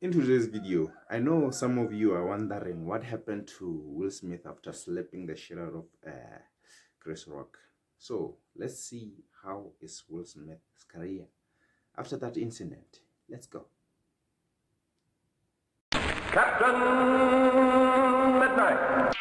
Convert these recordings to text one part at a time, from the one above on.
In today's video, I know some of you are wondering what happened to Will Smith after slapping the shit out of Chris Rock. So let's see how is Will Smith's career after that incident. Let's go. Captain Midnight.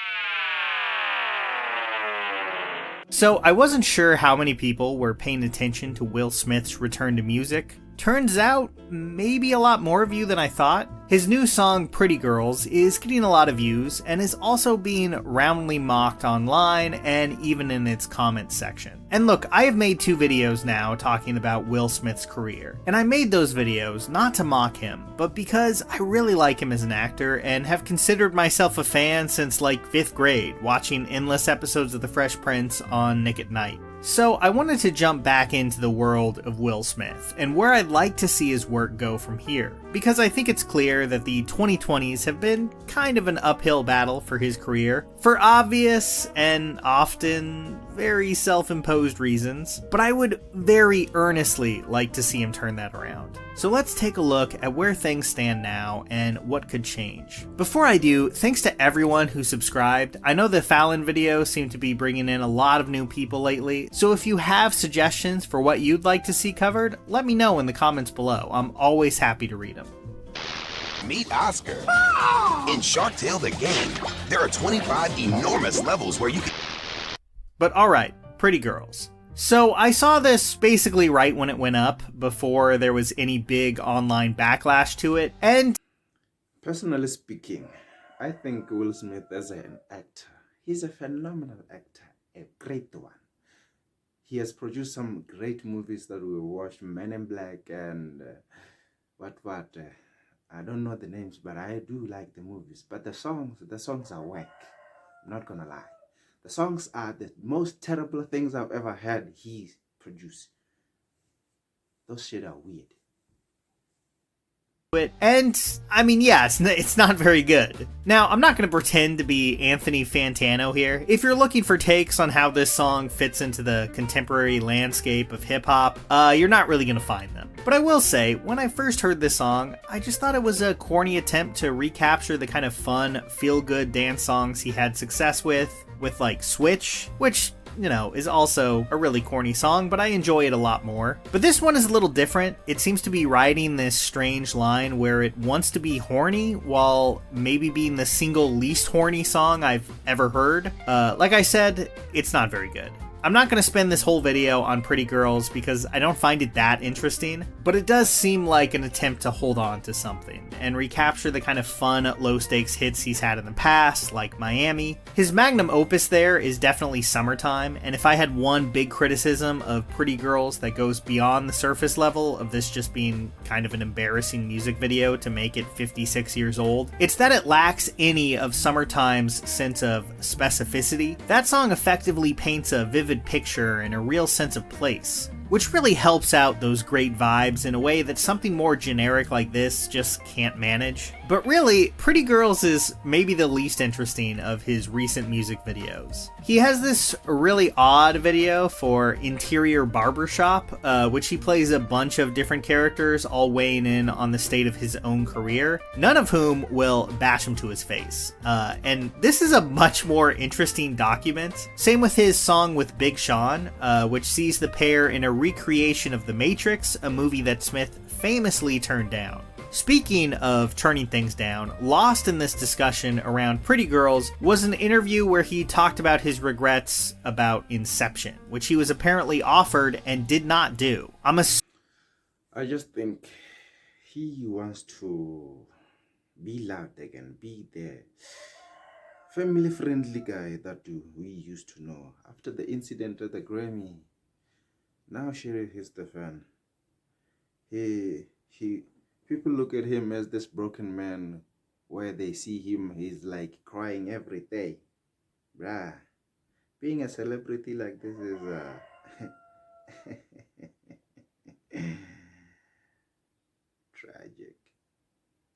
So I wasn't sure how many people were paying attention to Will Smith's return to music. Turns out, maybe a lot more of you than I thought. His new song, Pretty Girls, is getting a lot of views and is also being roundly mocked online and even in its comments section. And look, I have made 2 videos now talking about Will Smith's career. And I made those videos not to mock him, but because I really like him as an actor and have considered myself a fan since like 5th grade, watching endless episodes of The Fresh Prince on Nick at Night. So I wanted to jump back into the world of Will Smith and where I'd like to see his work go from here, because I think it's clear that the 2020s have been kind of an uphill battle for his career, for obvious and often very self-imposed reasons, but I would very earnestly like to see him turn that around. So let's take a look at where things stand now and what could change. Before I do, thanks to everyone who subscribed. I know the Fallon video seemed to be bringing in a lot of new people lately, so if you have suggestions for what you'd like to see covered, let me know in the comments below. I'm always happy to read them. Meet Oscar. In Shark Tale the game, there are 25 enormous levels where you can... But alright, Pretty Girls. So I saw this basically right when it went up, before there was any big online backlash to it, and Personally speaking, I think Will Smith as an actor, he's a phenomenal actor, a great one. He has produced some great movies that we watched, Men in Black and I don't know the names, but I do like the movies. But the songs are whack. I'm not gonna lie. The songs are the most terrible things I've ever heard he produced. Those shit are weird. and I mean, yeah, it's not very good. Now, I'm not going to pretend to be Anthony Fantano here. If you're looking for takes on how this song fits into the contemporary landscape of hip-hop, you're not really going to find them. But I will say, when I first heard this song, I just thought it was a corny attempt to recapture the kind of fun, feel-good dance songs he had success with like Switch, which, you know, is also a really corny song, but I enjoy it a lot more. But this one is a little different. It seems to be riding this strange line where it wants to be horny while maybe being the single least horny song I've ever heard. Like I said, it's not very good. I'm not going to spend this whole video on Pretty Girls because I don't find it that interesting, but it does seem like an attempt to hold on to something and recapture the kind of fun, low-stakes hits he's had in the past, like Miami. His magnum opus there is definitely Summertime, and if I had one big criticism of Pretty Girls that goes beyond the surface level of this just being kind of an embarrassing music video to make it 56 years old, it's that it lacks any of Summertime's sense of specificity. That song effectively paints a vivid picture and a real sense of place, which really helps out those great vibes in a way that something more generic like this just can't manage. But really, Pretty Girls is maybe the least interesting of his recent music videos. He has this really odd video for Interior Barbershop, which he plays a bunch of different characters all weighing in on the state of his own career, none of whom will bash him to his face. And this is a much more interesting document. Same with his song with Big Sean, which sees the pair in a recreation of The Matrix, a movie that Smith famously turned down. Speaking of turning things down, lost in this discussion around Pretty Girls was an interview where he talked about his regrets about Inception, which he was apparently offered and did not do. I just think he wants to be loud again, be the family-friendly guy that we used to know. After the incident at the Grammy, now Sheriff is the fan. People look at him as this broken man, where they see him, he's like crying every day. Bruh, being a celebrity like this is tragic.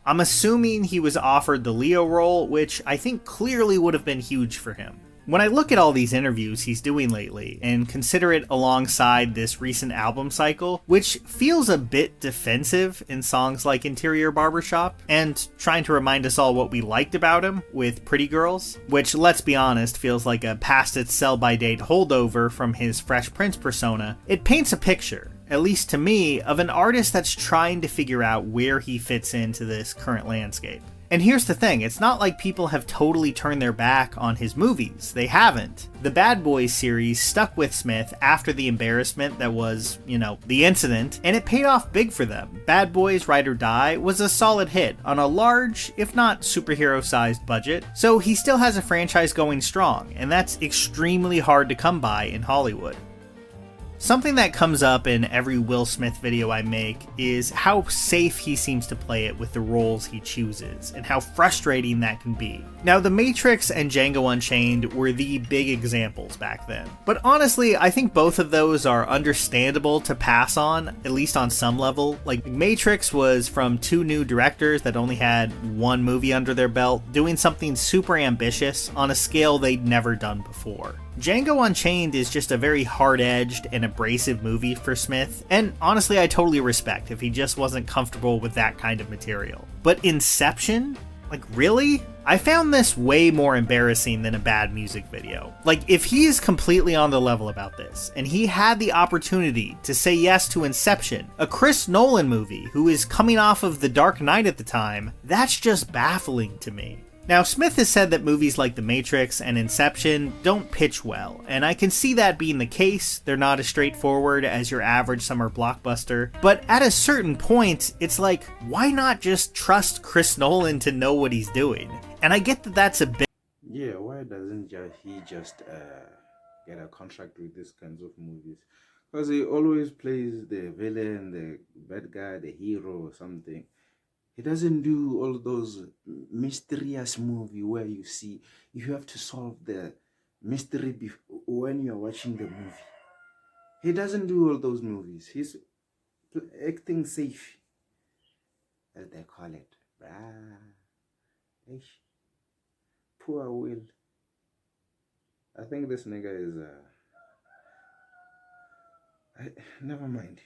I'm assuming he was offered the Leo role, which I think clearly would have been huge for him. When I look at all these interviews he's doing lately and consider it alongside this recent album cycle, which feels a bit defensive in songs like Interior Barbershop, and trying to remind us all what we liked about him with Pretty Girls, which, let's be honest, feels like a past its sell-by-date holdover from his Fresh Prince persona, it paints a picture, at least to me, of an artist that's trying to figure out where he fits into this current landscape. And here's the thing, it's not like people have totally turned their back on his movies. They haven't. The Bad Boys series stuck with Smith after the embarrassment that was, the incident, and it paid off big for them. Bad Boys Ride or Die was a solid hit on a large, if not superhero-sized budget, so he still has a franchise going strong, and that's extremely hard to come by in Hollywood. Something that comes up in every Will Smith video I make is how safe he seems to play it with the roles he chooses, and how frustrating that can be. Now, The Matrix and Django Unchained were the big examples back then, but honestly, I think both of those are understandable to pass on, at least on some level. Like, Matrix was from two new directors that only had one movie under their belt, doing something super ambitious on a scale they'd never done before. Django Unchained is just a very hard-edged and abrasive movie for Smith, and honestly I totally respect if he just wasn't comfortable with that kind of material. But Inception? Like, really? I found this way more embarrassing than a bad music video. Like, if he is completely on the level about this, and he had the opportunity to say yes to Inception, a Chris Nolan movie who is coming off of The Dark Knight at the time, that's just baffling to me. Now, Smith has said that movies like The Matrix and Inception don't pitch well, and I can see that being the case. They're not as straightforward as your average summer blockbuster, but at a certain point, it's like, why not just trust Chris Nolan to know what he's doing? And I get that that's a bit... Yeah, why doesn't he just get a contract with these kinds of movies? Because he always plays the villain, the bad guy, the hero or something. He doesn't do all those mysterious movie where you have to solve the mystery when you're watching the movie. He doesn't do all those movies. He's acting safe, as they call it. Poor Will. I think this nigga is never mind.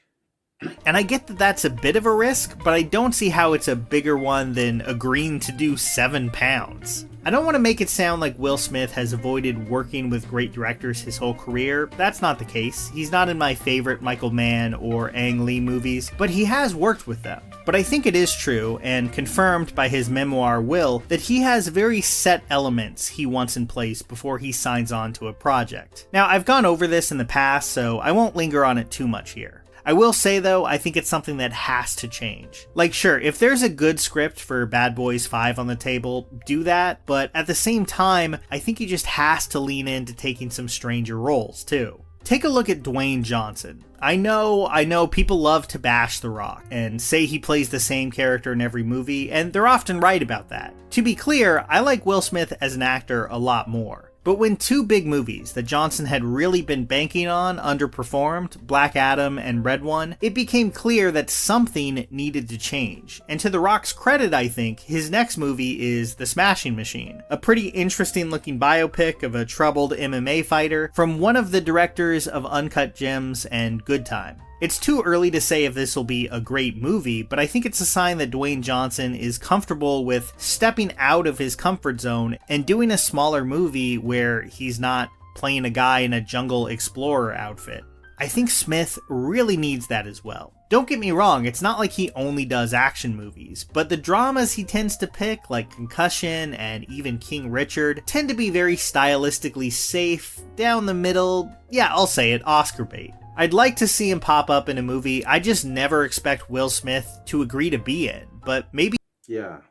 And I get that that's a bit of a risk, but I don't see how it's a bigger one than agreeing to do 7 pounds. I don't want to make it sound like Will Smith has avoided working with great directors his whole career. That's not the case. He's not in my favorite Michael Mann or Ang Lee movies, but he has worked with them. But I think it is true, and confirmed by his memoir Will, that he has very set elements he wants in place before he signs on to a project. Now, I've gone over this in the past, so I won't linger on it too much here. I will say though, I think it's something that has to change. Like, sure, if there's a good script for Bad Boys 5 on the table, do that, but at the same time, I think he just has to lean into taking some stranger roles too. Take a look at Dwayne Johnson. I know people love to bash The Rock and say he plays the same character in every movie, and they're often right about that. To be clear, I like Will Smith as an actor a lot more. But when two big movies that Johnson had really been banking on underperformed, Black Adam and Red One, it became clear that something needed to change. And to The Rock's credit, I think, his next movie is The Smashing Machine, a pretty interesting looking biopic of a troubled MMA fighter from one of the directors of Uncut Gems and Good Time. It's too early to say if this will be a great movie, but I think it's a sign that Dwayne Johnson is comfortable with stepping out of his comfort zone and doing a smaller movie where he's not playing a guy in a jungle explorer outfit. I think Smith really needs that as well. Don't get me wrong, it's not like he only does action movies, but the dramas he tends to pick, like Concussion and even King Richard, tend to be very stylistically safe, down the middle, yeah, I'll say it, Oscar bait. I'd like to see him pop up in a movie I just never expect Will Smith to agree to be in, but maybe... Yeah,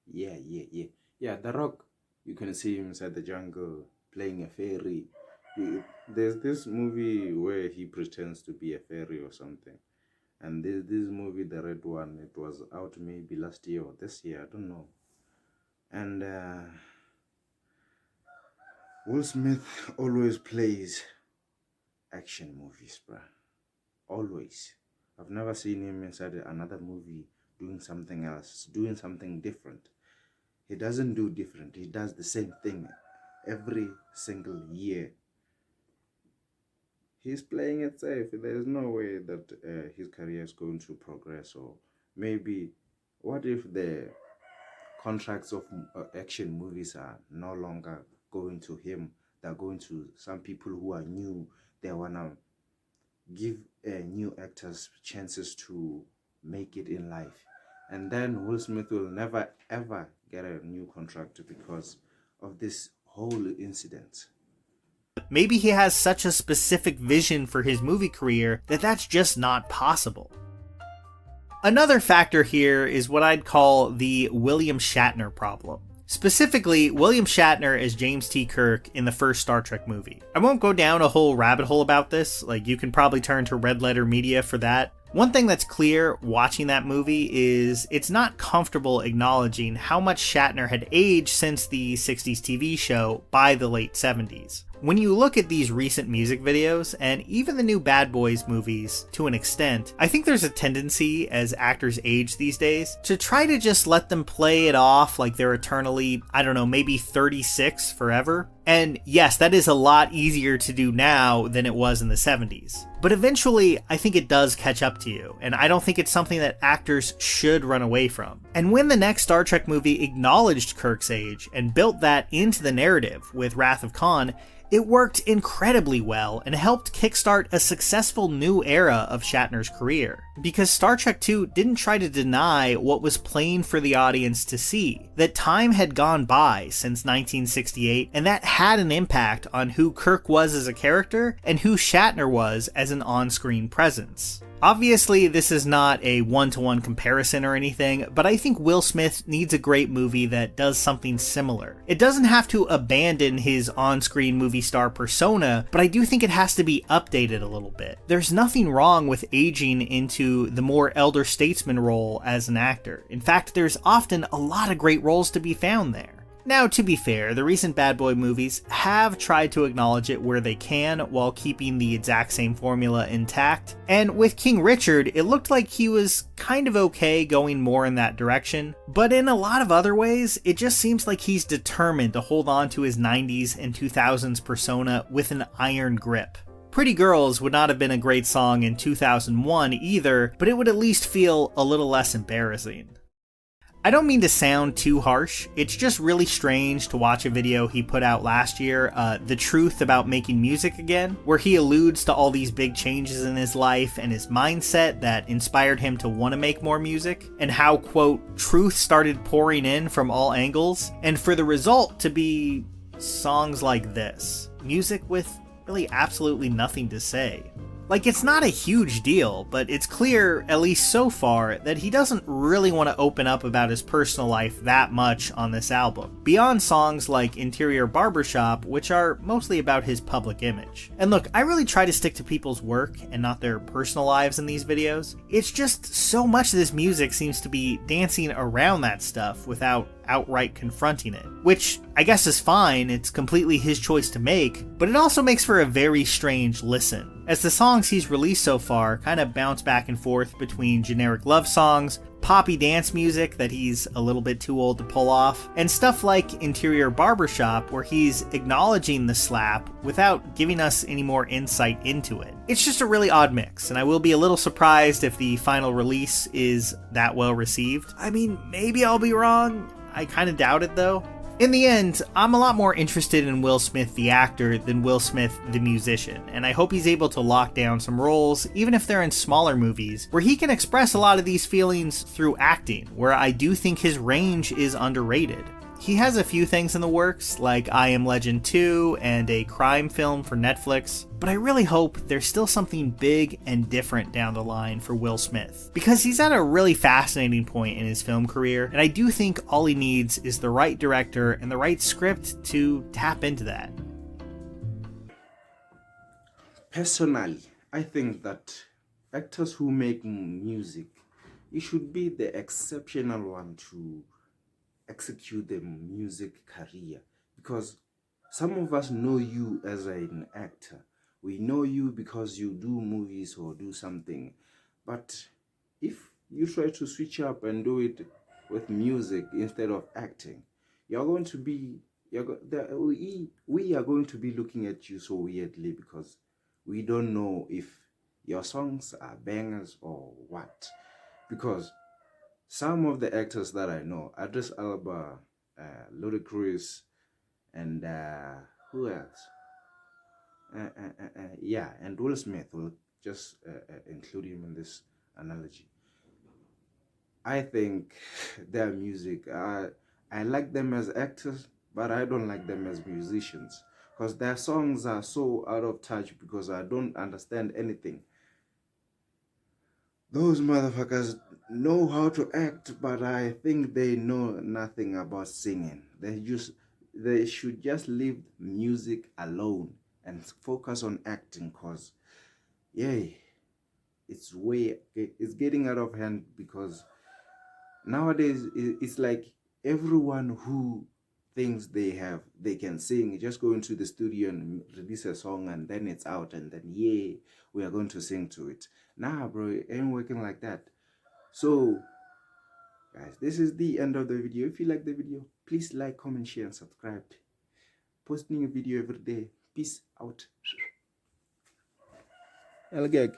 The Rock, you can see him inside the jungle playing a fairy. There's this movie where he pretends to be a fairy or something. And this movie, The Red One, it was out maybe last year or this year, I don't know. And Will Smith always plays action movies, bruh. Always. I've never seen him inside another movie doing something else, doing something different. He doesn't do different. He does the same thing every single year. He's playing it safe. There's no way that his career is going to progress. Or maybe, what if the contracts of action movies are no longer going to him? They're going to some people who are new. They wanna give new actors chances to make it in life, and then Will Smith will never ever get a new contract because of this whole incident. Maybe he has such a specific vision for his movie career that that's just not possible. Another factor here is what I'd call the William Shatner problem. Specifically, William Shatner as James T. Kirk in the first Star Trek movie. I won't go down a whole rabbit hole about this, like you can probably turn to Red Letter Media for that. One thing that's clear watching that movie is it's not comfortable acknowledging how much Shatner had aged since the 60s TV show by the late 70s. When you look at these recent music videos, and even the new Bad Boys movies to an extent, I think there's a tendency as actors age these days to try to just let them play it off like they're eternally, I don't know, maybe 36 forever. And yes, that is a lot easier to do now than it was in the 70s. But eventually, I think it does catch up to you, and I don't think it's something that actors should run away from. And when the next Star Trek movie acknowledged Kirk's age and built that into the narrative with Wrath of Khan, it worked incredibly well and helped kickstart a successful new era of Shatner's career. Because Star Trek II didn't try to deny what was plain for the audience to see, that time had gone by since 1968, and that had an impact on who Kirk was as a character and who Shatner was as an on-screen presence. Obviously, this is not a one-to-one comparison or anything, but I think Will Smith needs a great movie that does something similar. It doesn't have to abandon his on-screen movie star persona, but I do think it has to be updated a little bit. There's nothing wrong with aging into the more elder statesman role as an actor. In fact, there's often a lot of great roles to be found there. Now, to be fair, the recent Bad Boy movies have tried to acknowledge it where they can while keeping the exact same formula intact, and with King Richard, it looked like he was kind of okay going more in that direction, but in a lot of other ways, it just seems like he's determined to hold on to his 90s and 2000s persona with an iron grip. Pretty Girls would not have been a great song in 2001 either, but it would at least feel a little less embarrassing. I don't mean to sound too harsh, it's just really strange to watch a video he put out last year, The Truth About Making Music Again, where he alludes to all these big changes in his life and his mindset that inspired him to want to make more music, and how, quote, truth started pouring in from all angles, and for the result to be songs like this. Music with really absolutely nothing to say. Like, it's not a huge deal, but it's clear, at least so far, that he doesn't really want to open up about his personal life that much on this album, beyond songs like Interior Barbershop, which are mostly about his public image. And look, I really try to stick to people's work and not their personal lives in these videos. It's just so much of this music seems to be dancing around that stuff without outright confronting it, which I guess is fine, it's completely his choice to make, but it also makes for a very strange listen, as the songs he's released so far kind of bounce back and forth between generic love songs, poppy dance music that he's a little bit too old to pull off, and stuff like Interior Barbershop where he's acknowledging the slap without giving us any more insight into it. It's just a really odd mix, and I will be a little surprised if the final release is that well received. I mean, maybe I'll be wrong. I kind of doubt it though. In the end, I'm a lot more interested in Will Smith the actor than Will Smith the musician, and I hope he's able to lock down some roles, even if they're in smaller movies, where he can express a lot of these feelings through acting, where I do think his range is underrated. He has a few things in the works, like I Am Legend 2 and a crime film for Netflix, but I really hope there's still something big and different down the line for Will Smith, because he's at a really fascinating point in his film career, and I do think all he needs is the right director and the right script to tap into that. Personally, I think that actors who make music, it should be the exceptional one to execute the music career, because some of us know you as an actor. We know you because you do movies or do something, but if you try to switch up and do it with music instead of acting, you're going to be we are going to be looking at you so weirdly because we don't know if your songs are bangers or what. Because some of the actors that I know, Idris Elba, Ludacris, and who else? Yeah, and Will Smith. Will just include him in this analogy. I think their music, I like them as actors, but I don't like them as musicians because their songs are so out of touch because I don't understand anything. Those motherfuckers know how to act, but I think they know nothing about singing. They should just leave music alone and focus on acting cause yay, it's getting out of hand because nowadays it's like everyone who thinks they can sing just go into the studio and release a song and then it's out and then yay, we are going to sing to it. Nah, bro, it ain't working like that. So guys, this is the end of the video. If you like the video, please like, comment, share, and subscribe. Posting a video every day. Peace out. Algag.